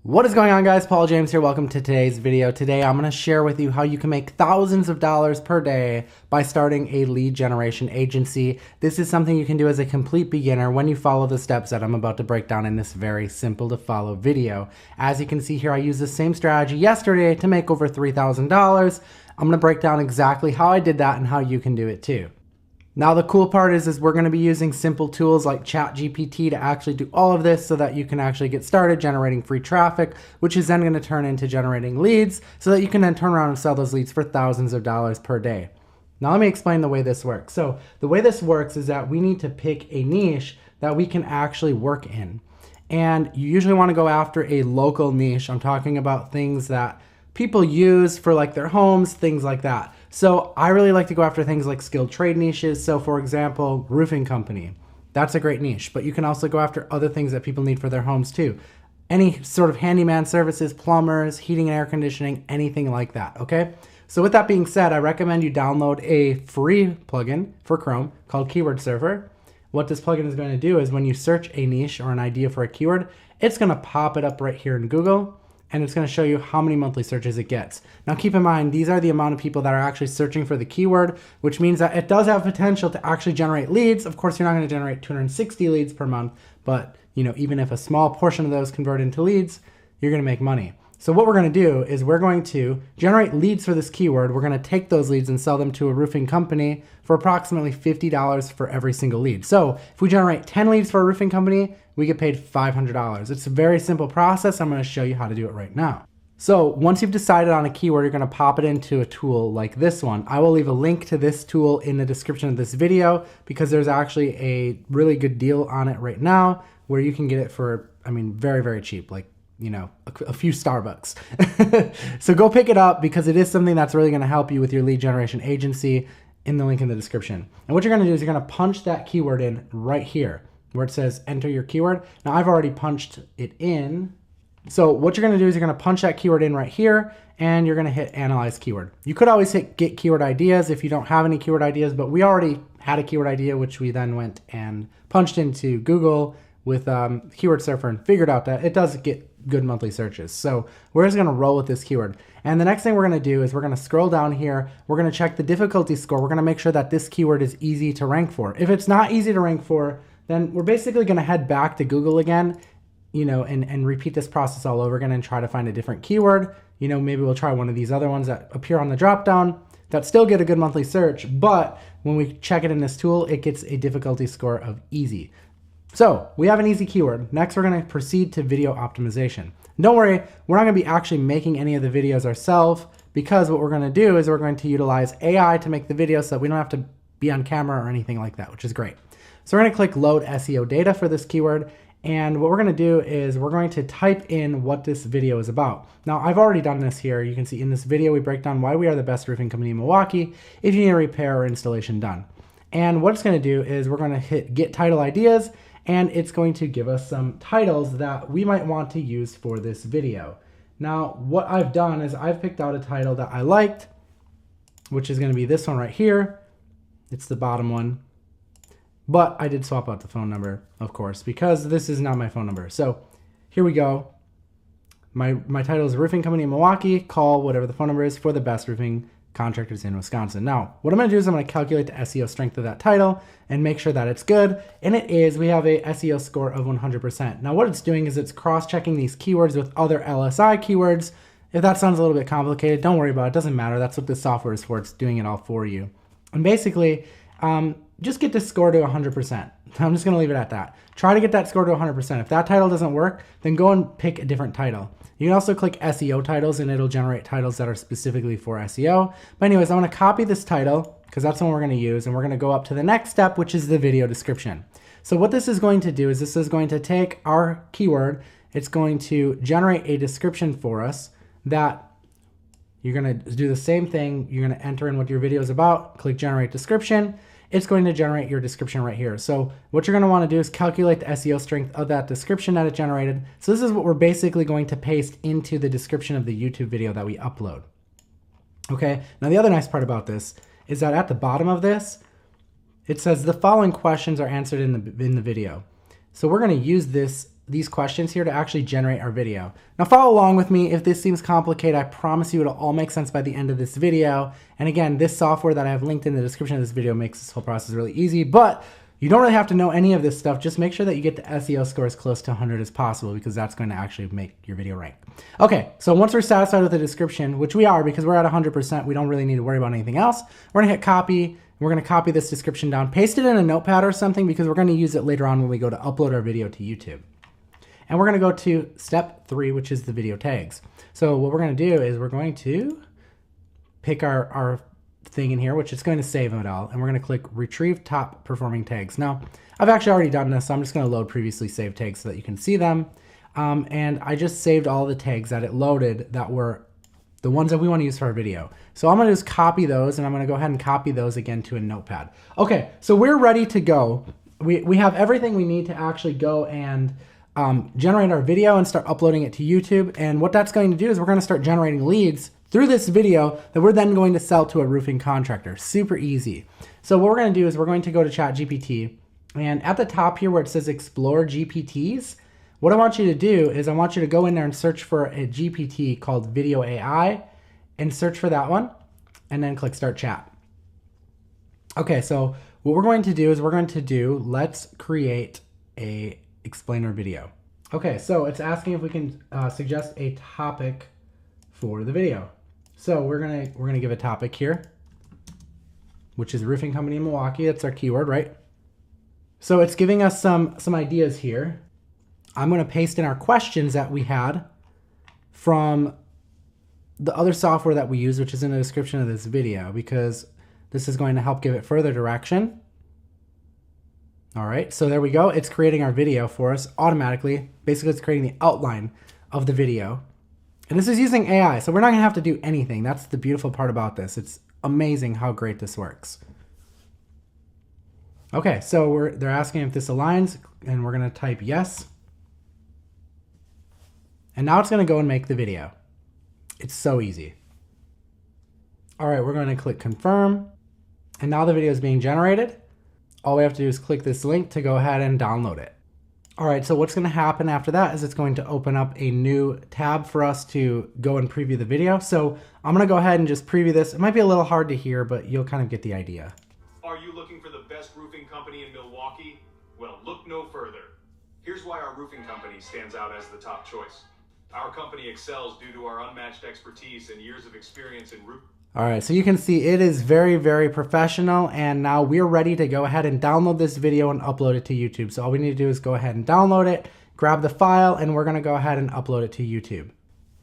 What is going on, guys? Paul James here. Welcome to today's video. Today I'm going to share with you how you can make thousands of dollars per day by starting a lead generation agency. This is something you can do as a complete beginner when you follow the steps that I'm about to break down in this very simple to follow video. As you can see here, I used the same strategy yesterday to make over $3,000. I'm going to break down exactly how I did that and how you can do it too. Now the cool part is we're going to be using simple tools like ChatGPT to actually do all of this so that you can actually get started generating free traffic, which is then going to turn into generating leads so that you can then turn around and sell those leads for thousands of dollars per day. Now let me explain the way this works. So the way this works is that we need to pick a niche that we can actually work in. And you usually want to go after a local niche. I'm talking about things that people use for like their homes, things like that. So I really like to go after things like skilled trade niches. So for example, roofing company, that's a great niche, but you can also go after other things that people need for their homes too. Any sort of handyman services, plumbers, heating and air conditioning, anything like that, okay? So with that being said, I recommend you download a free plugin for Chrome called Keyword Surfer. What this plugin is going to do is when you search a niche or an idea for a keyword, it's going to pop it up right here in Google, and it's going to show you how many monthly searches it gets. Now keep in mind, these are the amount of people that are actually searching for the keyword, which means that it does have potential to actually generate leads. Of course, you're not going to generate 260 leads per month, but even if a small portion of those convert into leads, you're going to make money. So what we're going to do is we're going to generate leads for this keyword. We're going to take those leads and sell them to a roofing company for approximately $50 for every single lead. So if we generate 10 leads for a roofing company, we get paid $500. It's a very simple process. I'm going to show you how to do it right now. So once you've decided on a keyword, you're going to pop it into a tool like this one. I will leave a link to this tool in the description of this video because there's actually a really good deal on it right now where you can get it for, very, very cheap, like a few Starbucks. So go pick it up because it is something that's really going to help you with your lead generation agency in the link in the description. And what you're going to do is you're going to punch that keyword in right here where it says enter your keyword. Now I've already punched it in. So what you're going to do is you're going to punch that keyword in right here and you're going to hit analyze keyword. You could always hit get keyword ideas if you don't have any keyword ideas, but we already had a keyword idea, which we then went and punched into Google with Keyword Surfer and figured out that it does get good monthly searches. So we're just going to roll with this keyword. And the next thing we're going to do is we're going to scroll down here. We're going to check the difficulty score. We're going to make sure that this keyword is easy to rank for. If it's not easy to rank for, then we're basically going to head back to Google again, and repeat this process all over again and try to find a different keyword. Maybe we'll try one of these other ones that appear on the dropdown that still get a good monthly search, but when we check it in this tool, it gets a difficulty score of easy. So we have an easy keyword. Next, we're going to proceed to video optimization. Don't worry, we're not going to be actually making any of the videos ourselves because what we're going to do is we're going to utilize AI to make the video so that we don't have to be on camera or anything like that, which is great. So we're going to click load SEO data for this keyword. And what we're going to do is we're going to type in what this video is about. Now, I've already done this here. You can see in this video, we break down why we are the best roofing company in Milwaukee if you need a repair or installation done. And what it's going to do is we're going to hit get title ideas, and it's going to give us some titles that we might want to use for this video. Now, what I've done is I've picked out a title that I liked, which is going to be this one right here. It's the bottom one. But I did swap out the phone number, of course, because this is not my phone number. So here we go. My title is Roofing Company in Milwaukee. Call whatever the phone number is for the best roofing contractors in Wisconsin. Now, what I'm going to do is I'm going to calculate the SEO strength of that title and make sure that it's good. And it is. We have a SEO score of 100%. Now, what it's doing is it's cross-checking these keywords with other LSI keywords. If that sounds a little bit complicated, don't worry about it. It doesn't matter. That's what this software is for. It's doing it all for you. And basically, just get this score to 100%. I'm just going to leave it at that. Try to get that score to 100%. If that title doesn't work, then go and pick a different title. You can also click SEO titles and it'll generate titles that are specifically for SEO. But anyways, I want to copy this title because that's the one we're going to use, and we're going to go up to the next step, which is the video description. So what this is going to do is this is going to take our keyword. It's going to generate a description for us that you're going to do the same thing. You're going to enter in what your video is about, click generate description. It's going to generate your description right here. So what you're going to want to do is calculate the SEO strength of that description that it generated. So this is what we're basically going to paste into the description of the YouTube video that we upload. Okay, now the other nice part about this is that at the bottom of this, it says the following questions are answered in the video. So we're going to use this these questions here to actually generate our video. Now follow along with me. If this seems complicated, I promise you it'll all make sense by the end of this video. And again, this software that I have linked in the description of this video makes this whole process really easy, but you don't really have to know any of this stuff. Just make sure that you get the SEO score as close to 100 as possible, because that's going to actually make your video rank. Okay, so once we're satisfied with the description, which we are because we're at 100%, we don't really need to worry about anything else. We're going to hit copy. We're going to copy this description down, paste it in a notepad or something, because we're going to use it later on when we go to upload our video to YouTube. And we're going to go to step 3, which is the video tags. So what we're going to do is we're going to pick our thing in here, which is going to save it all, and we're going to click retrieve top performing tags. Now I've actually already done this, so I'm just going to load previously saved tags so that you can see them. And I just saved all the tags that it loaded that were the ones that we want to use for our video. So I'm going to just copy those, and I'm going to go ahead and copy those again to a notepad. Okay, so we're ready to go. We have everything we need to actually go and generate our video and start uploading it to YouTube. And what that's going to do is we're going to start generating leads through this video that we're then going to sell to a roofing contractor. Super easy. So what we're going to do is we're going to go to ChatGPT, and at the top here where it says explore GPTs, what I want you to do is I want you to go in there and search for a GPT called Video AI, and search for that one, and then click start chat. Okay, so what we're going to do is let's create a explainer video. Okay, so it's asking if we can suggest a topic for the video. So we're gonna give a topic here, which is roofing company in Milwaukee. That's our keyword, right? So it's giving us some ideas here. I'm gonna paste in our questions that we had from the other software that we use, which is in the description of this video, because this is going to help give it further direction. All right, so there we go. It's creating our video for us automatically. Basically, it's creating the outline of the video. And this is using AI, so we're not gonna have to do anything. That's the beautiful part about this. It's amazing how great this works. Okay, so they're asking if this aligns, and we're gonna type yes. And now it's gonna go and make the video. It's so easy. All right, we're gonna click confirm, and now the video is being generated. All we have to do is click this link to go ahead and download it. All right, so what's gonna happen after that is it's going to open up a new tab for us to go and preview the video. So I'm gonna go ahead and just preview this. It might be a little hard to hear, but you'll kind of get the idea. Are you looking for the best roofing company in Milwaukee? Well, look no further. Here's why our roofing company stands out as the top choice. Our company excels due to our unmatched expertise and years of experience in roof. All right, so you can see it is very, very professional, and now we're ready to go ahead and download this video and upload it to YouTube. So all we need to do is go ahead and download it, grab the file, and we're gonna go ahead and upload it to YouTube.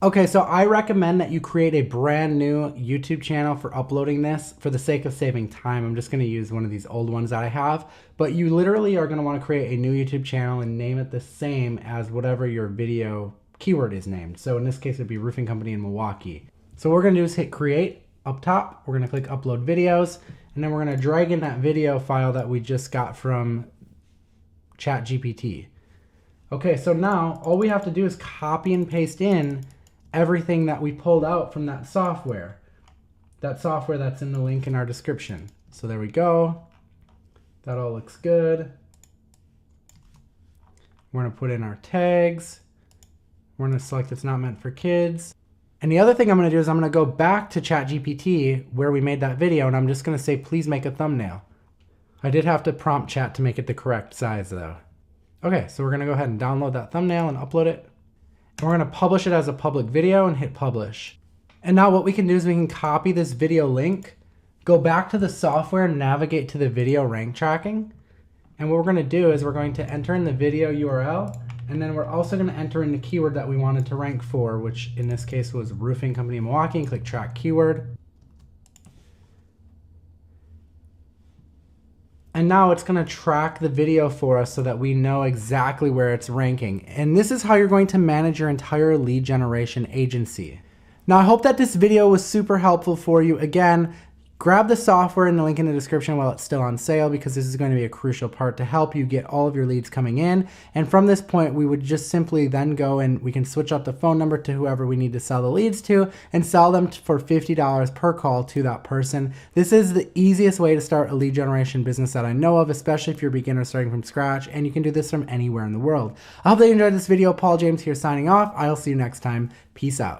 Okay, so I recommend that you create a brand new YouTube channel for uploading this. For the sake of saving time, I'm just gonna use one of these old ones that I have, but you literally are gonna wanna create a new YouTube channel and name it the same as whatever your video keyword is named. So in this case, it'd be roofing company in Milwaukee. So what we're gonna do is hit create. Up top, we're gonna click upload videos, and then we're gonna drag in that video file that we just got from ChatGPT. Okay, so now all we have to do is copy and paste in everything that we pulled out from that software that's in the link in our description. So there we go. That all looks good. We're gonna put in our tags. We're gonna select it's not meant for kids. And the other thing I'm gonna do is I'm gonna go back to ChatGPT where we made that video, and I'm just gonna say, please make a thumbnail. I did have to prompt Chat to make it the correct size though. Okay, so we're gonna go ahead and download that thumbnail and upload it. And we're gonna publish it as a public video and hit publish. And now what we can do is we can copy this video link, go back to the software and navigate to the video rank tracking. And what we're gonna do is we're going to enter in the video URL, and then we're also gonna enter in the keyword that we wanted to rank for, which in this case was roofing company in Milwaukee, and click track keyword. And now it's gonna track the video for us so that we know exactly where it's ranking. And this is how you're going to manage your entire lead generation agency. Now I hope that this video was super helpful for you. Again, Grab the software in the link in the description while it's still on sale, because this is going to be a crucial part to help you get all of your leads coming in. And from this point, we would just simply then go and we can switch up the phone number to whoever we need to sell the leads to and sell them for $50 per call to that person. This is the easiest way to start a lead generation business that I know of, especially if you're a beginner starting from scratch, and you can do this from anywhere in the world. I hope that you enjoyed this video. Paul James here signing off. I'll see you next time. Peace out.